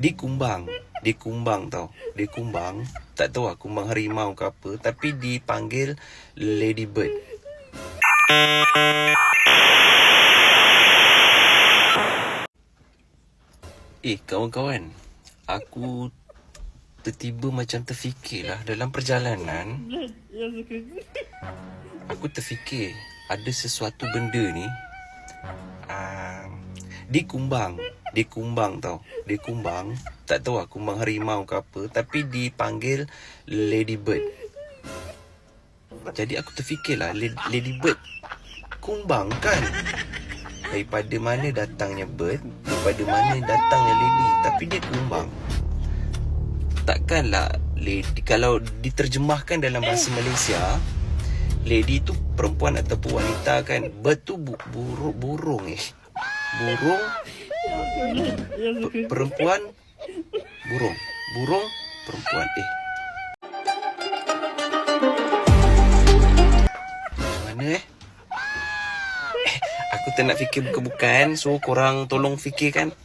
Dia kumbang tau. Dia kumbang. Tak tahu lah kumbang harimau ke apa. Tapi dipanggil Ladybird. Kawan-kawan. Aku tiba-tiba macam terfikirlah dalam perjalanan. Aku terfikir ada sesuatu benda ni. Dia kumbang tau. Dia kumbang. Tak tahu lah kumbang harimau ke apa. Tapi dipanggil Ladybird. Jadi aku terfikirlah, Ladybird kumbang kan? Daripada mana datangnya bird, daripada mana datangnya lady, tapi dia kumbang. Takkanlah lady, kalau diterjemahkan dalam bahasa Malaysia, lady tu perempuan ataupun wanita kan. Bird tu burung. Burung perempuan. Burung perempuan. Mana Aku tak nak fikir bukan-bukan. So korang tolong fikirkan.